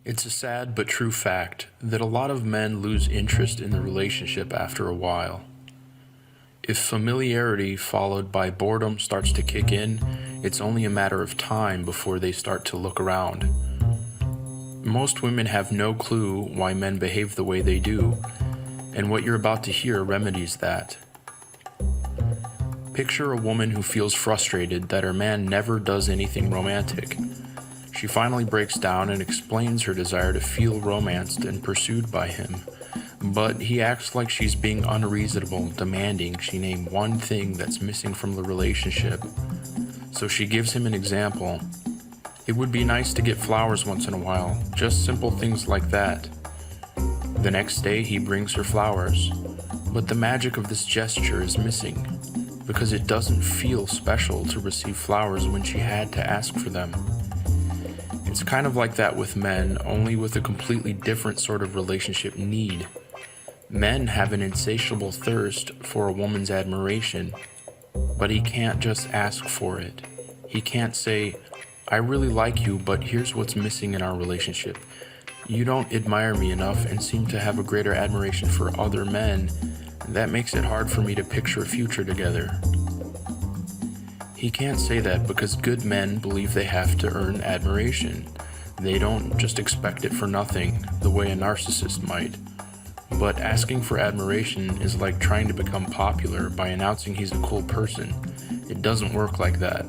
It's a sad but true fact that a lot of men lose interest in the relationship after a while. If familiarity followed by boredom starts to kick in, it's only a matter of time before they start to look around. Most women have no clue why men behave the way they do, and what you're about to hear remedies that. Picture a woman who feels frustrated that her man never does anything romantic. She finally breaks down and explains her desire to feel romanced and pursued by him, but he acts like she's being unreasonable, demanding she name one thing that's missing from the relationship. So she gives him an example. It would be nice to get flowers once in a while, just simple things like that. The next day he brings her flowers, but the magic of this gesture is missing, because it doesn't feel special to receive flowers when she had to ask for them. It's kind of like that with men, only with a completely different sort of relationship need. Men have an insatiable thirst for a woman's admiration, but he can't just ask for it. He can't say, "I really like you, but here's what's missing in our relationship. You don't admire me enough and seem to have a greater admiration for other men. That makes it hard for me to picture a future together." He can't say that because good men believe they have to earn admiration. They don't just expect it for nothing, the way a narcissist might. But asking for admiration is like trying to become popular by announcing he's a cool person. It doesn't work like that.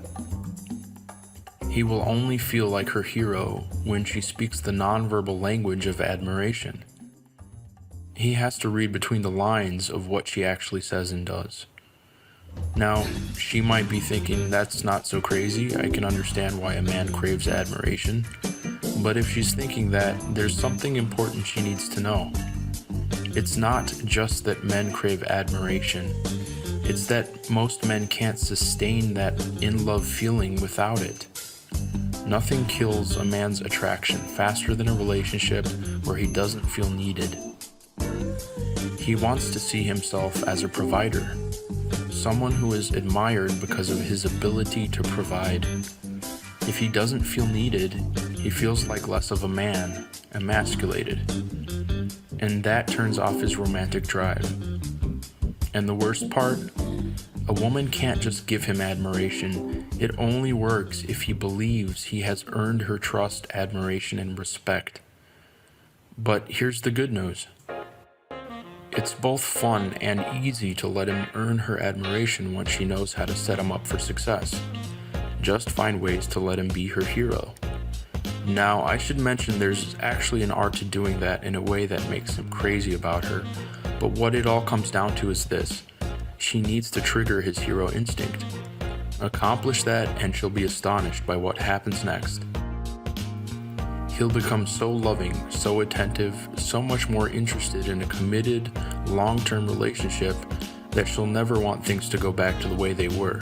He will only feel like her hero when she speaks the nonverbal language of admiration. He has to read between the lines of what she actually says and does. Now, she might be thinking, that's not so crazy, I can understand why a man craves admiration. But if she's thinking that, there's something important she needs to know. It's not just that men crave admiration, it's that most men can't sustain that in-love feeling without it. Nothing kills a man's attraction faster than a relationship where he doesn't feel needed. He wants to see himself as a provider, someone who is admired because of his ability to provide. If he doesn't feel needed, he feels like less of a man, emasculated, and that turns off his romantic drive. And the worst part, a woman can't just give him admiration. It only works if he believes he has earned her trust, admiration, and respect. But here's the good news. It's both fun and easy to let him earn her admiration once she knows how to set him up for success. Just find ways to let him be her hero. Now, I should mention there's actually an art to doing that in a way that makes him crazy about her, but what it all comes down to is this. She needs to trigger his hero instinct. Accomplish that and she'll be astonished by what happens next. He'll become so loving, so attentive, so much more interested in a committed, long-term relationship that she'll never want things to go back to the way they were.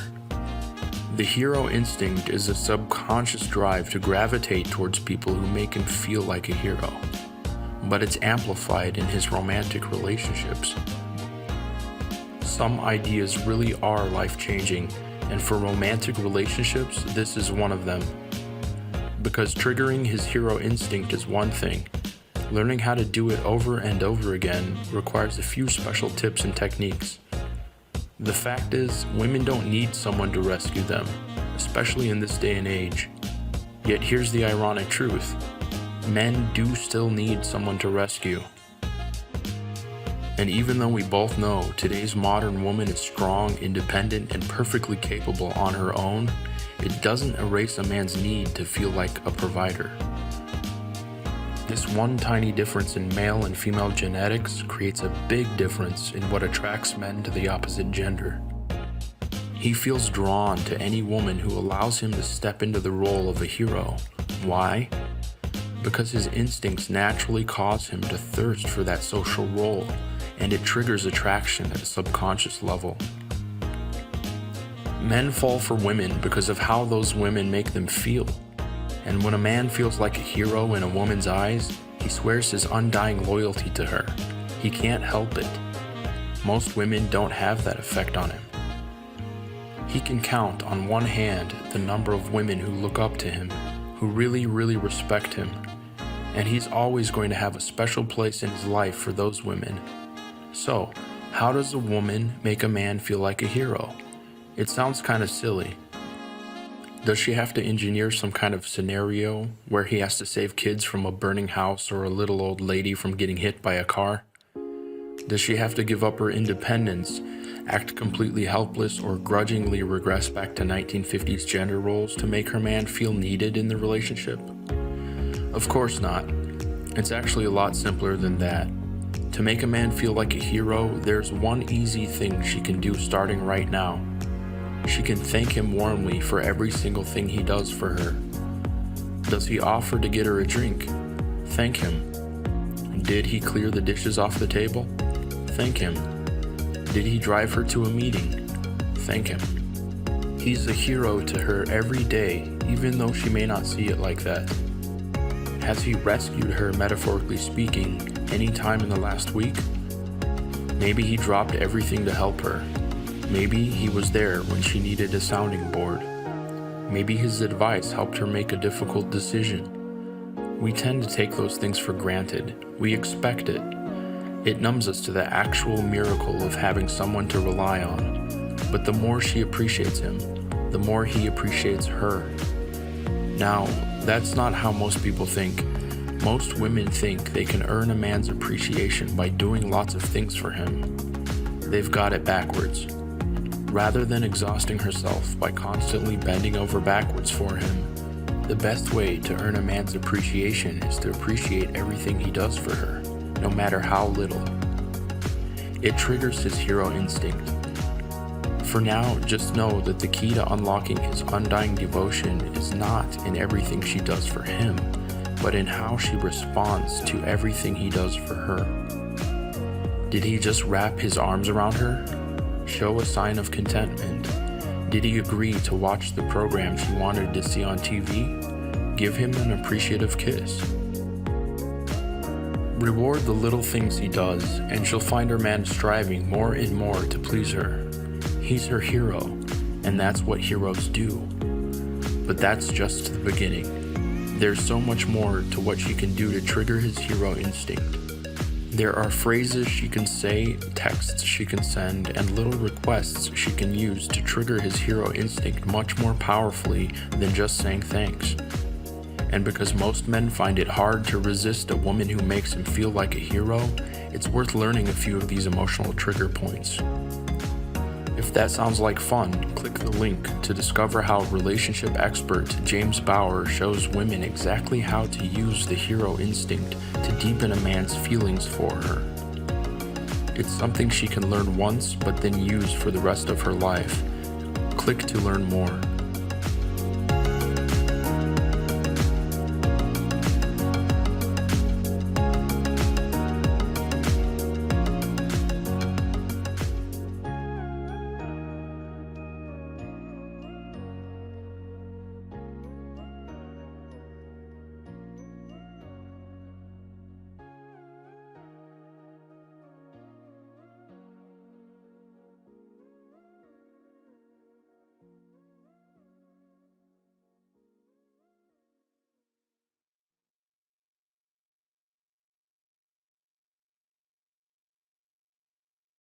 The hero instinct is a subconscious drive to gravitate towards people who make him feel like a hero, but it's amplified in his romantic relationships. Some ideas really are life-changing, and for romantic relationships, this is one of them. Because triggering his hero instinct is one thing, learning how to do it over and over again requires a few special tips and techniques. The fact is, women don't need someone to rescue them, especially in this day and age. Yet here's the ironic truth. Men do still need someone to rescue. And even though we both know today's modern woman is strong, independent, and perfectly capable on her own, it doesn't erase a man's need to feel like a provider. This one tiny difference in male and female genetics creates a big difference in what attracts men to the opposite gender. He feels drawn to any woman who allows him to step into the role of a hero. Why? Because his instincts naturally cause him to thirst for that social role, and it triggers attraction at a subconscious level. Men fall for women because of how those women make them feel. And when a man feels like a hero in a woman's eyes, he swears his undying loyalty to her. He can't help it. Most women don't have that effect on him. He can count on one hand the number of women who look up to him, who really respect him. and he's always going to have a special place in his life for those women. So, how does a woman make a man feel like a hero? It sounds kind of silly. Does she have to engineer some kind of scenario where he has to save kids from a burning house or a little old lady from getting hit by a car? Does she have to give up her independence, act completely helpless, or grudgingly regress back to 1950s gender roles to make her man feel needed in the relationship? Of course not. It's actually a lot simpler than that. To make a man feel like a hero, there's one easy thing she can do starting right now. She can thank him warmly for every single thing he does for her. Does he offer to get her a drink? Thank him. Did he clear the dishes off the table? Thank him. Did he drive her to a meeting? Thank him. He's a hero to her every day, even though she may not see it like that. Has he rescued her, metaphorically speaking, any time in the last week? Maybe he dropped everything to help her. Maybe he was there when she needed a sounding board. Maybe his advice helped her make a difficult decision. We tend to take those things for granted. We expect it. It numbs us to the actual miracle of having someone to rely on. But the more she appreciates him, the more he appreciates her. Now, that's not how most people think. Most women think they can earn a man's appreciation by doing lots of things for him. They've got it backwards. Rather than exhausting herself by constantly bending over backwards for him, the best way to earn a man's appreciation is to appreciate everything he does for her, no matter how little. It triggers his hero instinct. For now, just know that the key to unlocking his undying devotion is not in everything she does for him, but in how she responds to everything he does for her. Did he just wrap his arms around her? Show a sign of contentment? Did he agree to watch the program she wanted to see on TV? Give him an appreciative kiss. Reward the little things he does, and she'll find her man striving more and more to please her. He's her hero, and that's what heroes do. But that's just the beginning. There's so much more to what she can do to trigger his hero instinct. There are phrases she can say, texts she can send, and little requests she can use to trigger his hero instinct much more powerfully than just saying thanks. And because most men find it hard to resist a woman who makes him feel like a hero, it's worth learning a few of these emotional trigger points. If that sounds like fun, click the link to discover how relationship expert James Bauer shows women exactly how to use the hero instinct to deepen a man's feelings for her. It's something she can learn once, but then use for the rest of her life. Click to learn more.